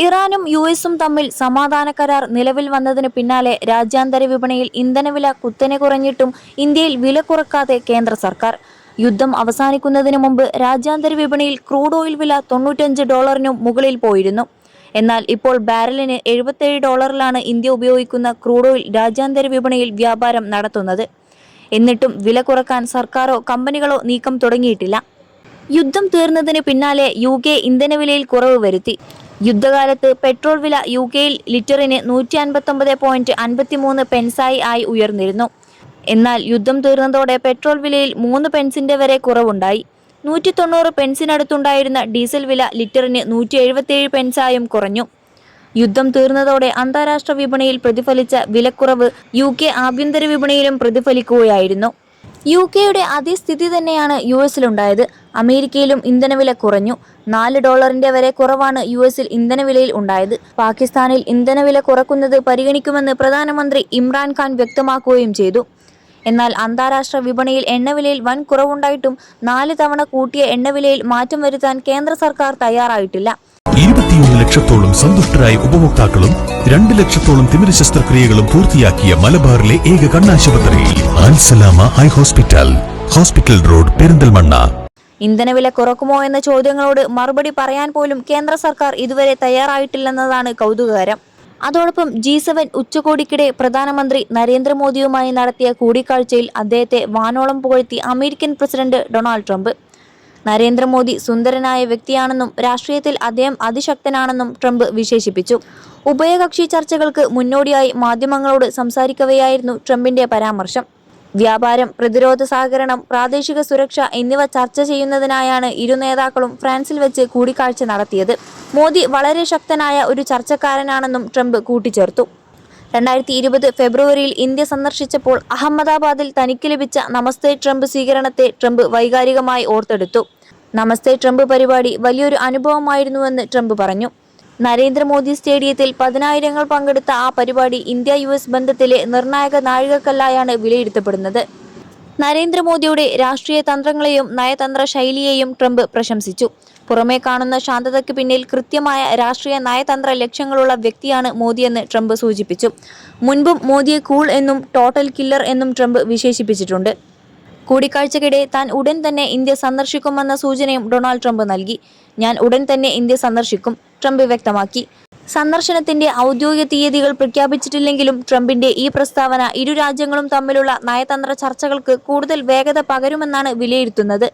ഇറാനും യുഎസും തമ്മിൽ സമാധാന കരാർ നിലവിൽ വന്നതിന് പിന്നാലെ രാജ്യാന്തര വിപണിയിൽ ഇന്ധനവില കുത്തനെ കുറഞ്ഞിട്ടും ഇന്ത്യയിൽ വില കുറക്കാതെ കേന്ദ്ര സർക്കാർ. യുദ്ധം അവസാനിക്കുന്നതിന് മുമ്പ് രാജ്യാന്തര വിപണിയിൽ ക്രൂഡ് ഓയിൽ വില $95 മുകളിൽ പോയിരുന്നു. എന്നാൽ ഇപ്പോൾ ബാരലിന് $77 ഇന്ത്യ ഉപയോഗിക്കുന്ന ക്രൂഡ് ഓയിൽ രാജ്യാന്തര വിപണിയിൽ വ്യാപാരം നടത്തുന്നത്. എന്നിട്ടും വില കുറക്കാൻ സർക്കാരോ കമ്പനികളോ നീക്കം തുടങ്ങിയിട്ടില്ല. യുദ്ധം തീർന്നതിന് പിന്നാലെ UK ഇന്ധനവിലയിൽ കുറവ് വരുത്തി. യുദ്ധകാലത്ത് പെട്രോൾ വില UKയിൽ ലിറ്ററിന് 159.53 ആയി ഉയർന്നിരുന്നു. എന്നാൽ യുദ്ധം തീർന്നതോടെ പെട്രോൾ വിലയിൽ 3 പെൻസിന്റെ വരെ കുറവുണ്ടായി. 190 പെൻസിനടുത്തുണ്ടായിരുന്ന ഡീസൽ വില ലിറ്ററിന് 177 ആയും കുറഞ്ഞു. യുദ്ധം തീർന്നതോടെ അന്താരാഷ്ട്ര വിപണിയിൽ പ്രതിഫലിച്ച വിലക്കുറവ് UK ആഭ്യന്തര വിപണിയിലും പ്രതിഫലിക്കുകയായിരുന്നു. UKയുടെ അതേ സ്ഥിതി തന്നെയാണ് US-ലുണ്ടായത്. അമേരിക്കയിലും ഇന്ധനവില കുറഞ്ഞു. $4 വരെ കുറവാണ് US-ൽ ഇന്ധനവിലയിൽ ഉണ്ടായത്. പാകിസ്ഥാനിൽ ഇന്ധനവില കുറക്കുന്നത് പരിഗണിക്കുമെന്ന് പ്രധാനമന്ത്രി ഇമ്രാൻ ഖാൻ വ്യക്തമാക്കുകയും ചെയ്തു. എന്നാൽ അന്താരാഷ്ട്ര വിപണിയിൽ എണ്ണവിലയിൽ വൻ കുറവുണ്ടായിട്ടും 4 തവണ കൂട്ടിയ എണ്ണവിലയിൽ മാറ്റം വരുത്താൻ കേന്ദ്ര സർക്കാർ തയ്യാറായിട്ടില്ല. 21 ലക്ഷത്തോളം സന്തുഷ്ടരായ ഉപഭോക്താക്കളും 2 ലക്ഷത്തോളം തിമിര ശസ്ത്രക്രിയകളും പൂർത്തിയാക്കിയ മലബാറിലെ ഏക കണ്ണാശുപത്രി Al Salama high hospital, hospital road, Perinthalmanna. ഇന്ധനവില കുറക്കുമോ എന്ന ചോദ്യങ്ങളോട് മറുപടി പറയാൻ പോലും കേന്ദ്ര സർക്കാർ ഇതുവരെ തയ്യാറായിട്ടില്ലെന്നതാണ് കൗതുകകരം. അതോടൊപ്പം G7 ഉച്ചകോടിക്കിടെ പ്രധാനമന്ത്രി നരേന്ദ്രമോദിയുമായി നടത്തിയ കൂടിക്കാഴ്ചയിൽ അദ്ദേഹത്തെ വാനോളം പുകഴ്ത്തി American president Donald Trump. Narendra Modi സുന്ദരനായ വ്യക്തിയാണെന്നും രാഷ്ട്രീയത്തിൽ അദ്ദേഹം അതിശക്തനാണെന്നും ട്രംപ് വിശേഷിപ്പിച്ചു. ഉഭയകക്ഷി ചർച്ചകൾക്ക് മുന്നോടിയായി മാധ്യമങ്ങളോട് സംസാരിക്കവെയായിരുന്നു ട്രംപിന്റെ പരാമർശം. വ്യാപാരം, പ്രതിരോധ സഹകരണം, പ്രാദേശിക സുരക്ഷ എന്നിവ ചർച്ച ചെയ്യുന്നതിനായാണ് ഇരു നേതാക്കളും ഫ്രാൻസിൽ വെച്ച് കൂടിക്കാഴ്ച നടത്തിയത്. മോദി വളരെ ശക്തനായ ഒരു ചർച്ചക്കാരനാണെന്നും ട്രംപ് കൂട്ടിച്ചേർത്തു. 2020 ഫെബ്രുവരിയിൽ ഇന്ത്യ സന്ദർശിച്ചപ്പോൾ അഹമ്മദാബാദിൽ തനിക്ക് ലഭിച്ച നമസ്തേ ട്രംപ് സ്വീകരണത്തെ ട്രംപ് വൈകാരികമായി ഓർത്തെടുത്തു. നമസ്തേ ട്രംപ് പരിപാടി വലിയൊരു അനുഭവമായിരുന്നുവെന്ന് ട്രംപ് പറഞ്ഞു. നരേന്ദ്രമോദി സ്റ്റേഡിയത്തിൽ 10,000 പങ്കെടുത്ത ആ പരിപാടി ഇന്ത്യ-US ബന്ധത്തിലെ നിർണായക നാഴികക്കല്ലായാണ് വിലയിരുത്തപ്പെടുന്നത്. നരേന്ദ്രമോദിയുടെ രാഷ്ട്രീയ തന്ത്രങ്ങളെയും നയതന്ത്ര ശൈലിയെയും ട്രംപ് പ്രശംസിച്ചു. പുറമേ കാണുന്ന ശാന്തതയ്ക്ക് പിന്നിൽ കൃത്യമായ രാഷ്ട്രീയ നയതന്ത്ര ലക്ഷ്യങ്ങളുള്ള വ്യക്തിയാണ് മോദിയെന്ന് ട്രംപ് സൂചിപ്പിച്ചു. മുൻപും മോദിയെ കൂൾ എന്നും ടോട്ടൽ കില്ലർ എന്നും ട്രംപ് വിശേഷിപ്പിച്ചിട്ടുണ്ട്. കൂടിക്കാഴ്ചയ്ക്കിടെ താൻ ഉടൻ തന്നെ ഇന്ത്യ സന്ദർശിക്കുമെന്ന സൂചനയും ഡൊണാൾഡ് ട്രംപ് നൽകി. ഞാൻ ഉടൻ തന്നെ ഇന്ത്യ സന്ദർശിക്കും, ട്രംപ് വ്യക്തമാക്കി. സന്ദർശനത്തിന്റെ ഔദ്യോഗിക തീയതികൾ പ്രഖ്യാപിച്ചിട്ടില്ലെങ്കിലും ട്രംപിന്റെ ഈ പ്രസ്താവന ഇരു രാജ്യങ്ങളും തമ്മിലുള്ള നയതന്ത്ര ചർച്ചകൾക്ക് കൂടുതൽ വേഗത പകരുമെന്നാണ് വിലയിരുത്തുന്നത്.